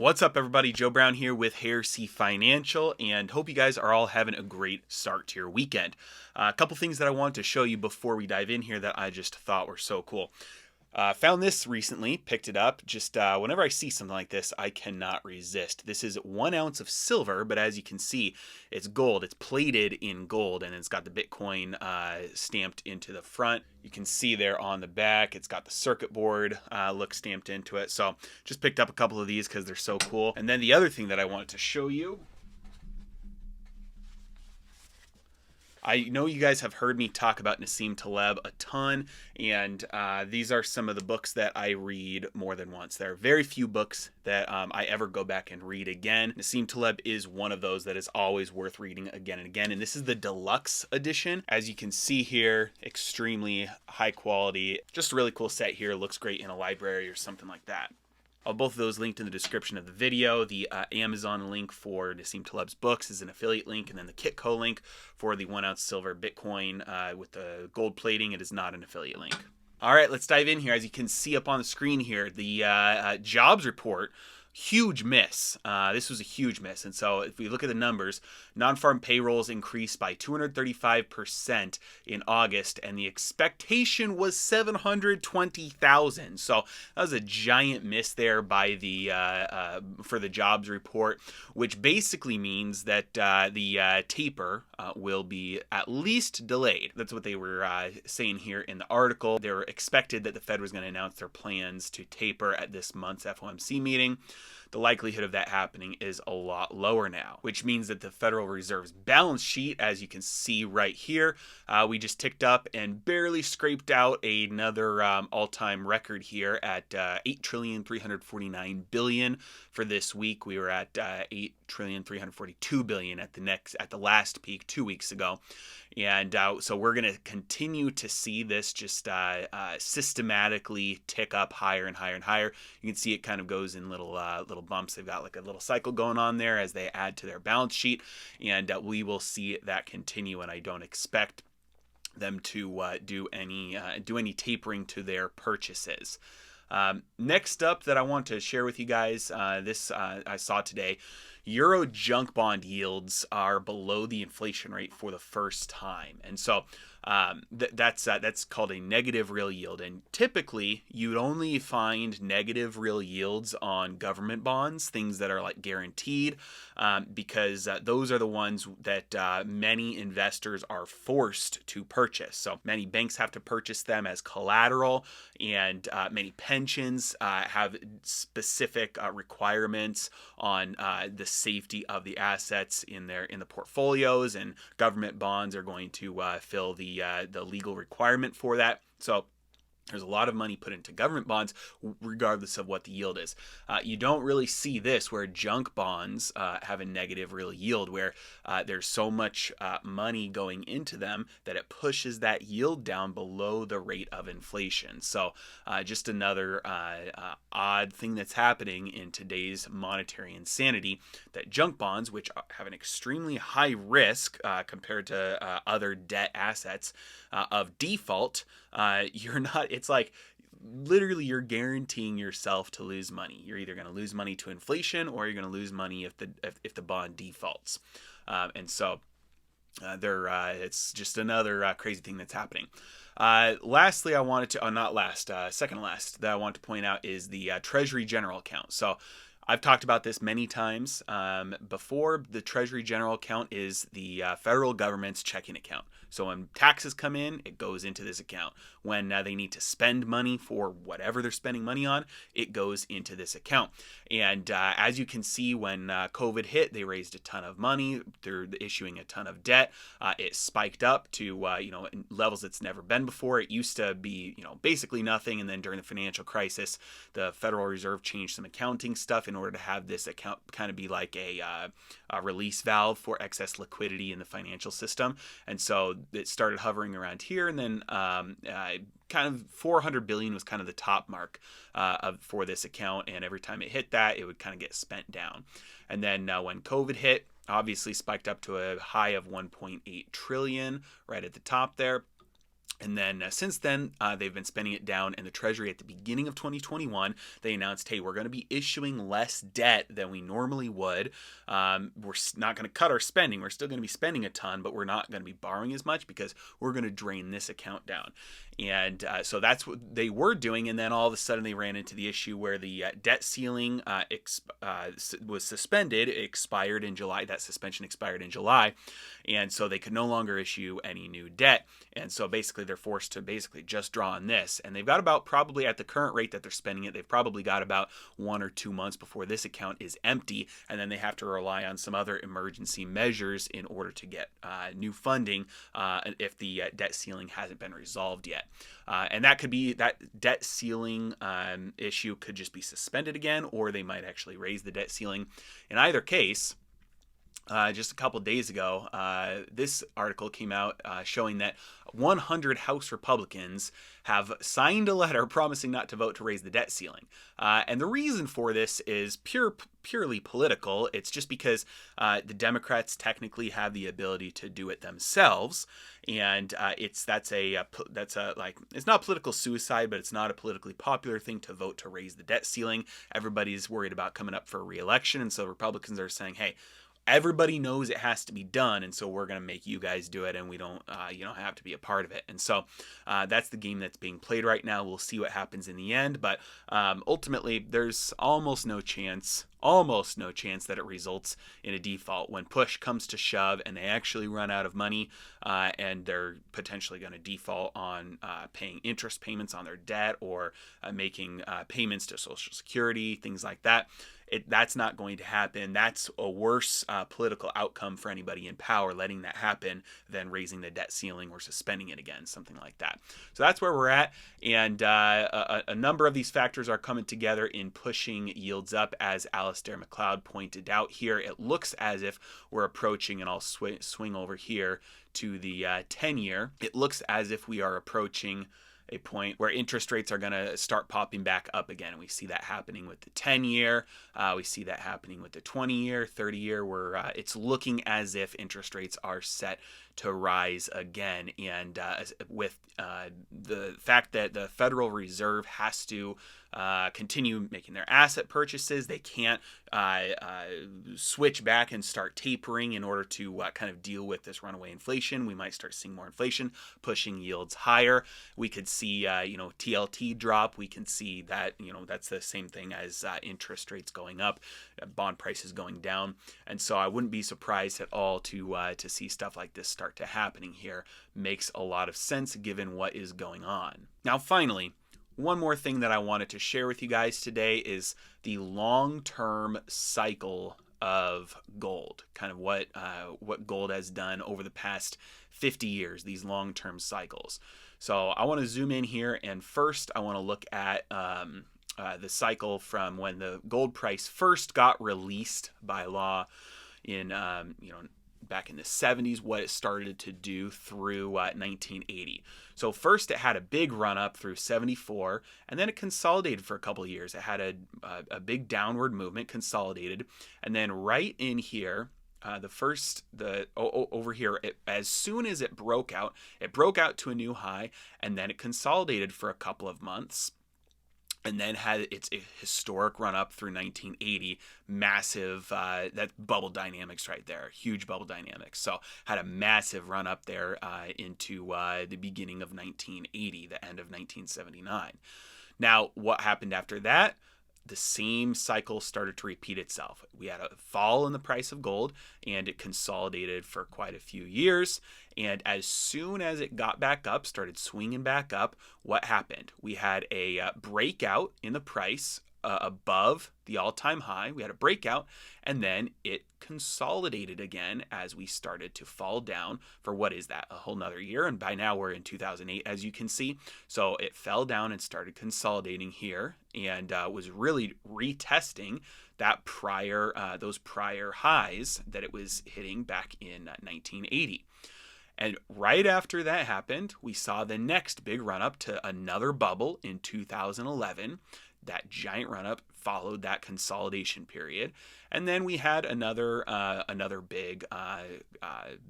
What's up, everybody? Joe Brown here with Heresy Financial, and hope you guys are all having a great start to your weekend. A couple things that I want to show you before we dive in here that I just thought were so cool. Found this recently, picked it up. Just whenever I see something like this, I cannot resist. This is 1 ounce of silver, but as you can see, it's gold. It's plated in gold, and it's got the Bitcoin stamped into the front. You can see there on the back, it's got the circuit board look stamped into it. So just picked up a couple of these because they're so cool. And then the other thing that I wanted to show you, I know you guys have heard me talk about Nassim Taleb a ton, and these are some of the books that I read more than once. There are very few books that I ever go back and read again. Nassim Taleb is one of those that is always worth reading again and again, and this is the deluxe edition. As you can see here, extremely high quality. Just a really cool set here. Looks great in a library or something like that. Both of those linked in the description of the video. The Amazon link for Nassim Taleb's books is an affiliate link, and then the Kitco link for the 1 ounce silver Bitcoin with the gold plating, it is not an affiliate link. All right, let's dive in here. As you can see up on the screen here, the jobs report, huge miss. This was a huge miss. And so if we look at the numbers, non-farm payrolls increased by 235% in August, and the expectation was 720,000. So that was a giant miss there by the for the jobs report, which basically means that the taper will be at least delayed. That's what they were saying here in the article. They were expected that the Fed was going to announce their plans to taper at this month's FOMC meeting. The likelihood of that happening is a lot lower now, which means that the Federal Reserve's balance sheet, as you can see right here, we just ticked up and barely scraped out another all-time record here at $8,349 billion for this week. We were at $8,342 billion at the last peak 2 weeks ago. And so we're going to continue to see this just systematically tick up higher and higher and higher. You can see it kind of goes in little bumps. They've got like a little cycle going on there as they add to their balance sheet, and we will see that continue. And I don't expect them to do any tapering to their purchases. Next up that I want to share with you guys, this I saw today. Euro junk bond yields are below the inflation rate for the first time, and so that's called a negative real yield. And typically, you'd only find negative real yields on government bonds, things that are like guaranteed, because those are the ones that many investors are forced to purchase. So many banks have to purchase them as collateral, and many pensions have specific requirements on the safety of the assets in the portfolios, and government bonds are going to fill the legal requirement for that. So there's a lot of money put into government bonds, regardless of what the yield is. You don't really see this where junk bonds have a negative real yield, where there's so much money going into them that it pushes that yield down below the rate of inflation. So just another odd thing that's happening in today's monetary insanity, that junk bonds, which have an extremely high risk compared to other debt assets of default, it's like literally you're guaranteeing yourself to lose money. You're either going to lose money to inflation, or you're going to lose money if the bond defaults. And so it's just another crazy thing that's happening. Lastly, I wanted to, second last that I want to point out is the Treasury General Account. So I've talked about this many times before. The Treasury General Account is the federal government's checking account. So when taxes come in, it goes into this account. When they need to spend money for whatever they're spending money on, it goes into this account. And as you can see, when COVID hit, they raised a ton of money. They're issuing a ton of debt. It spiked up to levels it's never been before. It used to be basically nothing, and then during the financial crisis, the Federal Reserve changed some accounting stuff in order to have this account kind of be like a release valve for excess liquidity in the financial system. And so it started hovering around here, and then kind of 400 billion was kind of the top mark for this account, and every time it hit that, it would kind of get spent down. And then when COVID hit, obviously spiked up to a high of 1.8 trillion right at the top there. And then since then, they've been spending it down. And the Treasury at the beginning of 2021, they announced, hey, we're going to be issuing less debt than we normally would. We're not going to cut our spending. We're still going to be spending a ton, but we're not going to be borrowing as much because we're going to drain this account down. And so that's what they were doing. And then all of a sudden, they ran into the issue where the debt ceiling was suspended. It expired in July. That suspension expired in July. And so they could no longer issue any new debt. And so basically, they're forced to basically just draw on this. And they've got about, probably at the current rate that they're spending it, they've probably got about 1 or 2 months before this account is empty. And then they have to rely on some other emergency measures in order to get new funding if the debt ceiling hasn't been resolved yet. And that could be, that debt ceiling issue could just be suspended again, or they might actually raise the debt ceiling. In either case, just a couple days ago, this article came out showing that 100 House Republicans have signed a letter promising not to vote to raise the debt ceiling. And the reason for this is purely political. It's just because the Democrats technically have the ability to do it themselves, and it's not political suicide, but it's not a politically popular thing to vote to raise the debt ceiling. Everybody's worried about coming up for re-election, and so Republicans are saying, hey, everybody knows it has to be done, and so we're going to make you guys do it, and we don't, you don't have to be a part of it. And so that's the game that's being played right now. We'll see what happens in the end, but ultimately, there's almost no chance that it results in a default. When push comes to shove and they actually run out of money and they're potentially going to default on paying interest payments on their debt or making payments to Social Security, things like that. That's not going to happen. That's a worse political outcome for anybody in power, letting that happen, than raising the debt ceiling or suspending it again, something like that. So that's where we're at. And a number of these factors are coming together in pushing yields up, as Alistair McLeod pointed out here. It looks as if we're approaching, and I'll swing over here to the 10-year. It looks as if we are approaching a point where interest rates are going to start popping back up again. And we see that happening with the 10-year. We see that happening with the 20-year, 30-year, where it's looking as if interest rates are set to rise again. And with the fact that the Federal Reserve has to continue making their asset purchases, they can't switch back and start tapering in order to kind of deal with this runaway inflation. We might start seeing more inflation pushing yields higher. We could see TLT drop. We can see that that's the same thing as interest rates going up, bond prices going down. And so I wouldn't be surprised at all to see stuff like this start to happening here. Makes a lot of sense given what is going on. Now, finally, one more thing that I wanted to share with you guys today is the long-term cycle of gold, kind of what gold has done over the past 50 years, these long-term cycles. So I want to zoom in here, and first I want to look at the cycle from when the gold price first got released by law in back in the 70s, what it started to do through 1980. So first it had a big run up through 74, and then it consolidated for a couple of years. It had a big downward movement, consolidated, and then right in here, over here, as soon as it broke out to a new high, and then it consolidated for a couple of months, and then had its historic run up through 1980, massive, that bubble dynamics right there, huge bubble dynamics. So had a massive run up there into the beginning of 1980, the end of 1979. Now, what happened after that? The same cycle started to repeat itself. We had a fall in the price of gold, and it consolidated for quite a few years. And as soon as it got back up, started swinging back up, what happened? We had a breakout in the price above the all-time high. We had a breakout, and then it consolidated again as we started to fall down for what is that, a whole nother year. And by now we're in 2008, as you can see. So it fell down and started consolidating here, and was really retesting that those prior highs that it was hitting back in 1980. And right after that happened, we saw the next big run up to another bubble in 2011. That giant run up followed that consolidation period. And then we had another big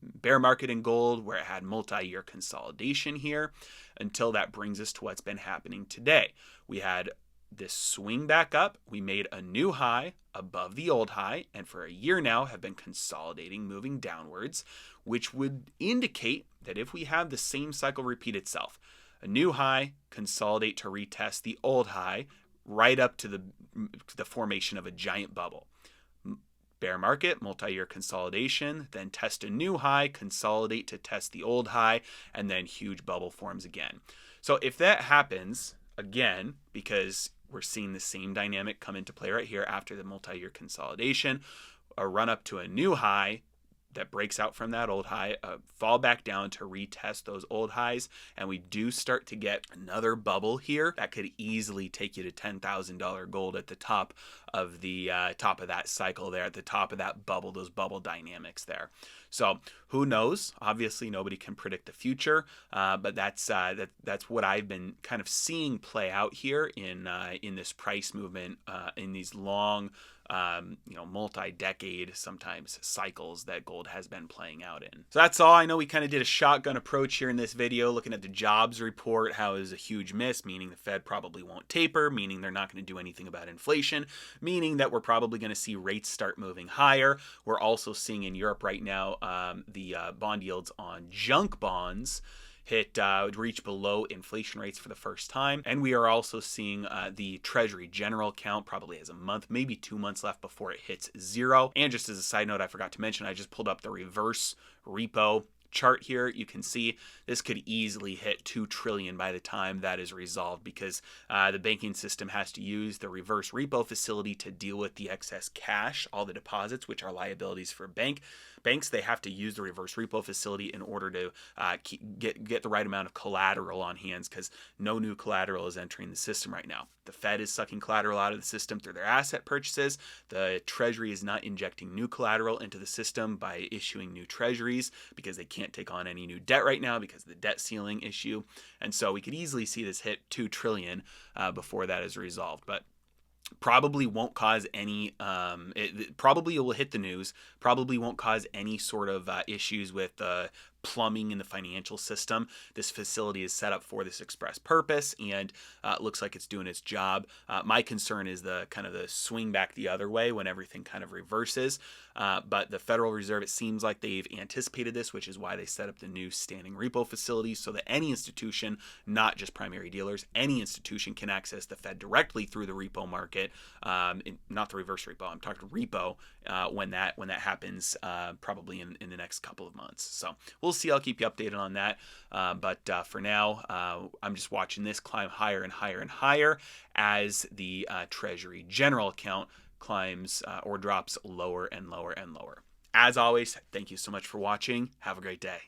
bear market in gold where it had multi-year consolidation here until that brings us to what's been happening today. We had this swing back up. We made a new high above the old high, and for a year now have been consolidating, moving downwards, which would indicate that if we have the same cycle repeat itself, a new high, consolidate to retest the old high, right up to the formation of a giant bubble. Bear market, multi-year consolidation, then test a new high, consolidate to test the old high, and then huge bubble forms again. So if that happens again, because we're seeing the same dynamic come into play right here after the multi-year consolidation, a run up to a new high that breaks out from that old high, fall back down to retest those old highs, and we do start to get another bubble here that could easily take you to $10,000 gold at the top of that cycle there, at the top of that bubble, those bubble dynamics there. So who knows? Obviously, nobody can predict the future, but that's what I've been kind of seeing play out here in this price movement, in these long, multi-decade sometimes cycles that gold has been playing out in. So that's all. I know we kind of did a shotgun approach here in this video, looking at the jobs report, how it was a huge miss, meaning the Fed probably won't taper, meaning they're not going to do anything about inflation, meaning that we're probably going to see rates start moving higher. We're also seeing in Europe right now the bond yields on junk bonds reach below inflation rates for the first time. And we are also seeing the Treasury general account probably has a month, maybe 2 months left before it hits zero. And just as a side note, I forgot to mention, I just pulled up the reverse repo chart here. You can see this could easily hit 2 trillion by the time that is resolved, because the banking system has to use the reverse repo facility to deal with the excess cash, all the deposits, which are liabilities for banks. They have to use the reverse repo facility in order to get the right amount of collateral on hands, because no new collateral is entering the system right now. The Fed is sucking collateral out of the system through their asset purchases. The Treasury is not injecting new collateral into the system by issuing new treasuries, because they can't take on any new debt right now because of the debt ceiling issue. And so we could easily see this hit 2 trillion before that is resolved. But probably won't cause any, it probably will hit the news, probably won't cause any sort of issues with plumbing in the financial system. This facility is set up for this express purpose, and it looks like it's doing its job. My concern is the kind of the swing back the other way when everything kind of reverses. But the Federal Reserve, it seems like they've anticipated this, which is why they set up the new standing repo facilities, so that any institution, not just primary dealers, any institution can access the Fed directly through the repo market, not the reverse repo. I'm talking repo when that happens, probably in the next couple of months. So we'll see. I'll keep you updated on that. But for now, I'm just watching this climb higher and higher and higher as the Treasury general account climbs or drops lower and lower and lower. As always, thank you so much for watching. Have a great day.